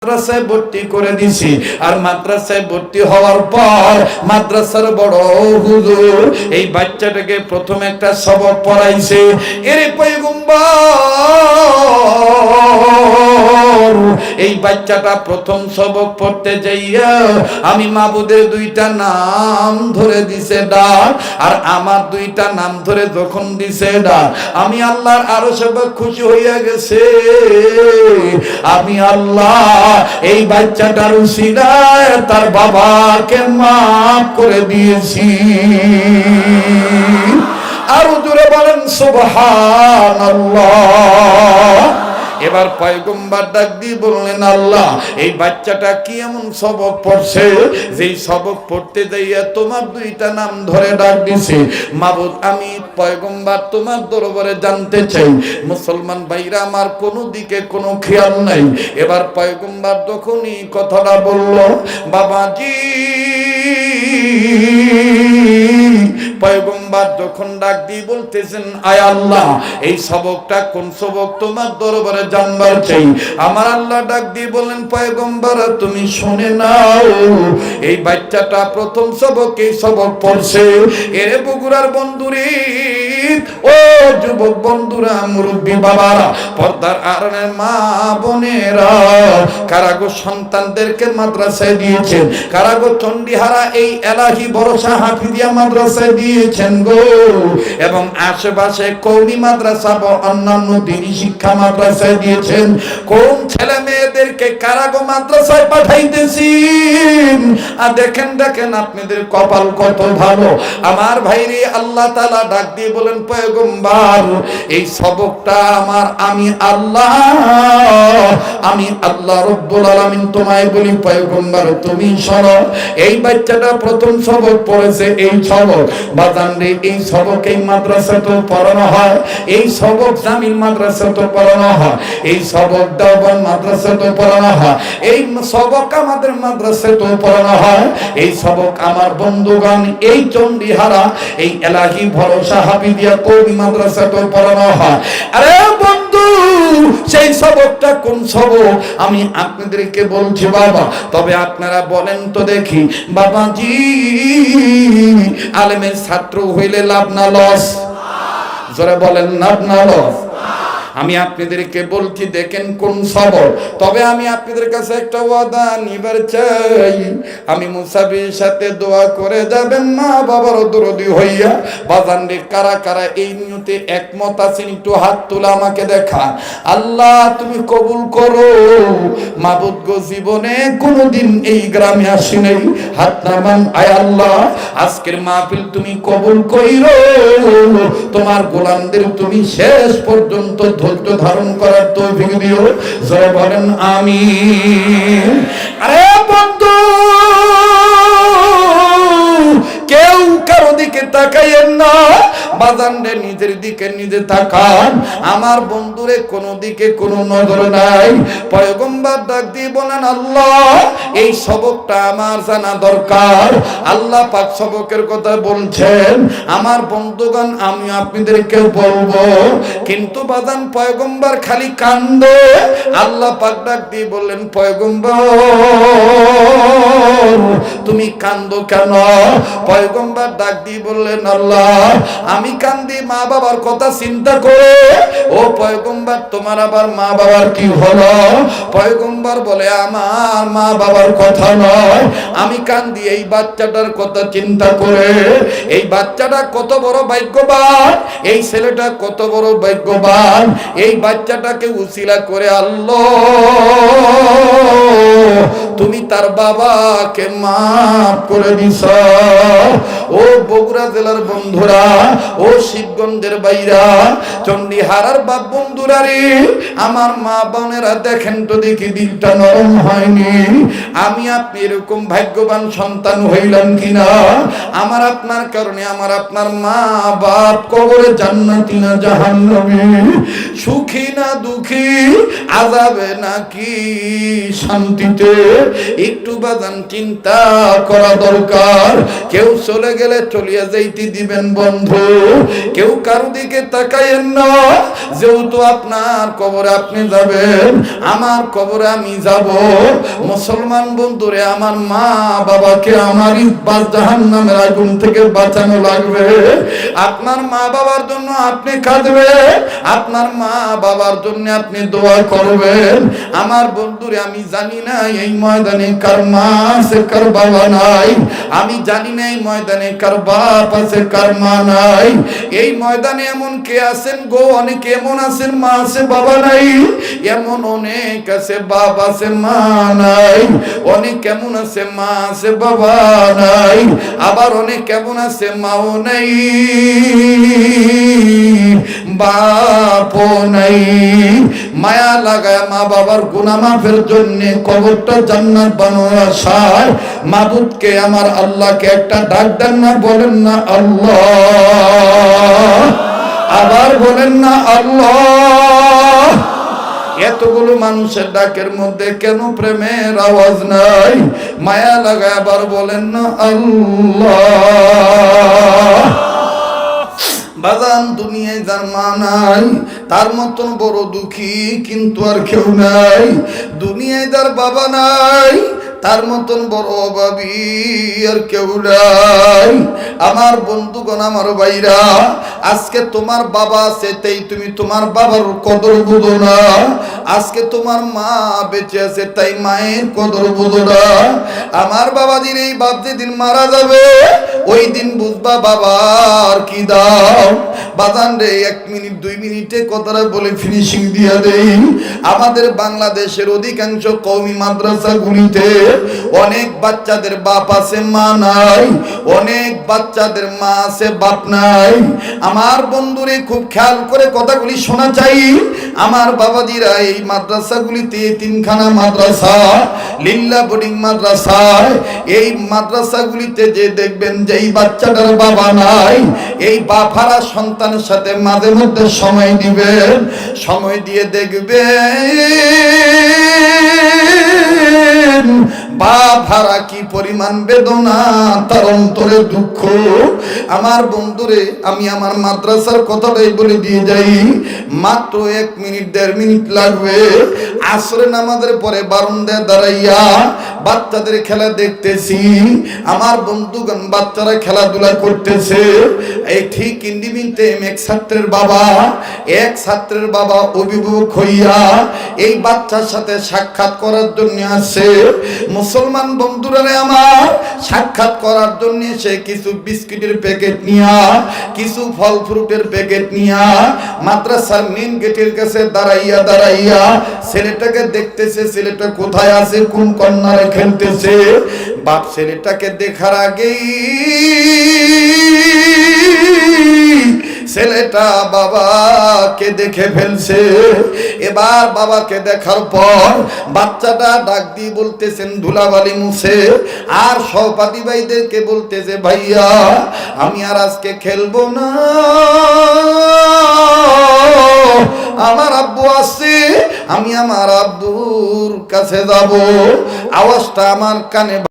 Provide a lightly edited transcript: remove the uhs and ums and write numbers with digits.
মাদ্রাসায় ভর্তি করে দিছি। আর মাদ্রাসায় ভর্তি হওয়ার পর মাদ্রাসার বড় হুজুর এই বাচ্চাটাকে প্রথম একটা সবক পড়াইছে। এরে পয়গম্বর, এই বাচ্চাটা প্রথম সবক পড়তে যাইয়া আমি মাবুদের দুইটা নাম ধরে দিছে ডাক, আর আমার দুইটা নাম ধরে যখন দিছে ডাক, আমি আল্লাহর আরো সবাই খুশি হইয়া গেছে। আমি আল্লাহ এই বাচ্চাটার উসিলায় তার বাবাকে মাফ করে দিয়েছি। আর জোরে বলেন সুবহানাল্লাহ। এবার পয়গম্বর ডাক দিয়ে বললেন, আল্লাহ এই বাচ্চাটা কি এমন সবক পড়ছে যেই সবক পড়তে যাইয়া তোমার দুইটা নাম ধরে ডাক দিছে। মাবুদ, আমি পয়গম্বর তোমার দরবারে জানতে চাই। মুসলমান ভাইরা আমার, কোনো দিকে কোনো খেয়াল নাই। এবার পয়গম্বর যখনই কথাটা বলল, বাবাজি পয়গম্বর যখন ডাক দিয়ে বলতেছেন, আয় আল্লাহ এই সবকটা কোন সবক তোমার দরবারে জানবার চাই। আমার আল্লাহ ডাক দিয়ে বলেন, পয়গম্বর তুমি শুনে নাও, এই বাচ্চাটা প্রথম সবক এই সবক পড়ছে। এর বগুড়ার বন্ধুরে, ও যুবক বন্ধুরা, মুরব্বী বাবারা, পর্দার আড়ালের মা বোনেরা, কারাগো সন্তানদেরকে মাদ্রাসায় দিয়েছেন, কারাগো চন্ডিহারা এই এলাহি ভরসা হাফিজিয়া মাদ্রাসায় দিয়েছেন গো, এবং আশেপাশে কওমি মাদ্রাসা বা অন্যান্য দিনী শিক্ষা মাদ্রাসায় দিয়েছেন। কোন ছেলে মেয়েদেরকে কারাগো মাদ্রাসায় পাঠাইতেছেন। আর দেখেন দেখেন আপনাদের কপাল কত ভালো। আমার ভাইরে, আল্লাহ তাআলা ডাক দিয়ে বলেন, পয়গম্বর এই সবকটা আমার, আমি আল্লাহ রব্বুল আলামিন তোমায় বলি, পয়গম্বর তুমি শোনো, এই বাচ্চাটা প্রথম সবক পড়েছে। এই সবক বাজান রে, এই সবক এই মাদ্রাসাতে পড়ানো হয়, এই সবক জামিল মাদ্রাসাতে পড়ানো হয়, এই সবক দেওবন্দ মাদ্রাসাতে পড়ানো হয়, এই সবক আমাদের মাদ্রাসাতে পড়ানো হয়, এই সবক আমার বন্ধুগণ এই চন্ডিহারা এই এলাহি ভরসা হাফিজিয়া কওমি মাদ্রাসাতে পড়ানো হয়। আরে বন্ধু, সেই সবকটা কোন সবক আমি আপনাদেরকে বলছি বাবা। তবে আপনারা বলেন তো দেখি বাবাজি, আলেমের ছাত্র হইলে লাভ না লস? যারা বলেন লাভ না লস? আমি আপনাদেরকে বলছি, দেখেন কোন সবক। তবে আমি আপনাদের কাছে একটা ওয়াদা নিবার চাই, আমি মুসাফির সাথে দোয়া করে যাবেন, মা বাবার দরদি হইয়া। বাজান রে, কারা কারা এই নিয়তে একমত আছেন একটু হাত তুলে আমাকে দেখা। আল্লাহ তুমি কবুল করো। মাবুদ গো, জীবনে কোনোদিন এই গ্রামে আসি নাই, হাত নামান। আয় আল্লাহ, আজকের মাহফিল তুমি কবুল কইরো, তোমার গোলামদের তুমি শেষ পর্যন্ত ধৈর্য ধারণ করার তৌফিক দিও। জয় বলেন আমিন। আরে বন্ধু, কেউ কারো দিকে তাকাইয়েন না, বাজান রে নিজের দিকে নিজে তাকান। আমার বন্ধুরে কোনো দিকে কোনো নজর নাই। পয়গম্বর ডাক দিয়ে বলেন, আল্লাহ এই সবকটা আমার জানা দরকার। আল্লাহ পাক সবকের কথা বলছেন, আমার বন্ধুগণ আমি আপনাদেরকে বলবো। কিন্তু বাজান পয়গম্বর খালি কান্দে। আল্লাহ পাক ডাক দিয়ে বললেন, পয়গম্বর তুমি কান্দো কেন? পয়গম্বর ডাক দিয়ে বললেন, আল্লাহ আমি কান্দি মা বাবার কথা চিন্তা করে। ও পয়গম্বর, তোমার আবার মা বাবার কি হলো? পয়গম্বর বলে, আমার মা বাবার কথা নয়, আমি কান্দি এই বাচ্চাটার কথা চিন্তা করে। এই বাচ্চাটা কত বড় ভাগ্যবান, এই ছেলেটা কত বড় ভাগ্যবান, এই বাচ্চাটাকে উসিলা করে আল্লাহ তুমি তার বাবাকে মাফ করে দিছ। ও বগুড়া জেলার বন্ধুরা, ও শিবগঞ্জের বাইরা, চন্ডিহারার বাপ বন্ধুরা রে, আমার মা বোনেরা, দেখেন তো দেখি দিলটা নরম হয়নি? আমি আপনি এরকম ভাগ্যবান সন্তান হইলাম কিনা? আমার আপনার কারণে আমার আপনার মা বাপ কবরে জান্নাতি না জাহান্নামী, সুখী না দুঃখী, আযাবে নাকি শান্তিতে, একটু বাজান চিন্তা করা দরকার। কেউ চলে গেলে চলিয়া যাইতে দিবেন বন্ধু, কেউ কারো দিকে তাকায়েন না, যেহেতু আপনার কবরে আপনি যাবেন, আমার কবরে আমি যাব। মুসলমান বন্ধুরে, আমার মা বাবাকে আমার ইব্বাস জাহান্নামের আগুন থেকে বাঁচানো লাগবে। আপনার মা বাবার জন্য আপনি কাঁদবেন, আপনার মা বাবার জন্য আপনি দোয়া করবেন। আমার বন্ধুরে, আমি জানি না এই ময়দানে কার মা আছে কার বাবা নাই, আমি জানি না এই ময়দানে কার বাপ আছে কার মা নাই। এই ময়দানে এমন কে আছেন গো, অনেকে এমন আছেন মা আছে বাবা নাই, এমন অনেক আছে বাপ আছে মা নাই, অনেক কেমন আছে মা আছে বাবা নাই, আবার অনেক কেমন আছে মাও নাই বাপও নাই। মায়া লাগায় মা বাবার গুনাহ মাফের জন্য কবরটা জান্নাত বানানোর আশায় মাবুদকে, আমার আল্লাহকে একটা ডাক দেন না, বলেন না আল্লাহ, আবার বলেন না আল্লাহ। এতগুলো মানুষের ডাকের মধ্যে কেন প্রেমের আওয়াজ নাই? মায়া লাগায় আবার বলেন না আল্লাহ। বাজান, দুনিয়ায় যার মা নাই তার মতন বড় দুঃখী কিন্তু আর কেউ নাই। দুনিয়ায় যার বাবা নাই তার মতন বড় অভাবী আর কেউ নাই। আমার বন্ধুগণ, আমার ভাইরা, আজকে তোমার বাবা আছে তাই তুমি তোমার বাবার কদর বুঝো না। আজকে তোমার মা বেঁচে আছে তাই মায়ের কদর বুঝো না। আমার বাবাজির এই বাপ যেদিন মারা যাবে ওই দিন বুঝবা বাবার কি দাম। বাজান রে, 1 মিনিট 2 মিনিটে কথাটা বলে ফিনিশিং দিয়া দেই। আমাদের বাংলাদেশের অধিকাংশ কওমি মাদ্রাসাগুলিতে অনেক বাচ্চাদের বাপ আছে মা নাই, অনেক বাচ্চাদের মা আছে বাপ নাই। আমার বন্ধুরে, খুব খেয়াল করে কথাগুলি শোনা চাই। আমার বাবাজিরা, এই মাদ্রাসাগুলিতে, 3খানা মাদ্রাসা, লিল্লা বোর্ডিং মাদ্রাসা, এই মাদ্রাসাগুলিতে যে দেখবেন যে এই বাচ্চাটার বাবা নাই, এই বাপারা সন্তানের সাথে মাঝে মধ্যে সময় দিবেন, সময় দিয়ে দেখবেন বাপ হারা কি পরিমাণ বেদনা, তার অন্তরে দুঃখ। আমার বন্ধুরে, আমি আমার মাদ্রাসার কথাটাই বলে দিয়ে যাই। মাত্র 1 মিনিট 1.5 মিনিট লাগবে। আসরে নামাজের পরে বারান্দায় দাঁড়াইয়া বাচ্চাদের খেলা দেখতেছি। আমার বন্ধুগণ, বাচ্চারা খেলাধুলা করতেছে। এই ঠিক ইন্ডিমিতে এক ছাত্রের বাবা অভিভাবক হইয়া এই বাচ্চার সাথে সাক্ষাৎ করার জন্য আসে। মুসলমান বন্ধুরা আমার, সাক্ষাৎ করার জন্য সে কিছু বিস্কিটের প্যাকেট নিয়া, কিছু ফল ফ্রুটের প্যাকেট নিয়া মাদ্রাসার মেইন গেটের কাছে দাঁড়াইয়া ছেলেটাকে দেখতেছে, ছেলেটা কোথায় আছে, কোন কর্নারে খেলতেছে। বাপ ছেলেটাকে দেখার আগেই ছেলেটা বাবাকে দেখে ফেলছে। এবার বাবাকে দেখার পর বাচ্চাটা ডাক দিয়ে বলতেছেন ধুলাবালি মুছে, আর সহপাঠী ভাইদেরকে বলতেছে, ভাইয়া আমি আর আজকে খেলবো না, আমার আব্বু আসছে, আমি আমার আব্বুর কাছে যাব। আওয়াজটা আমার কানে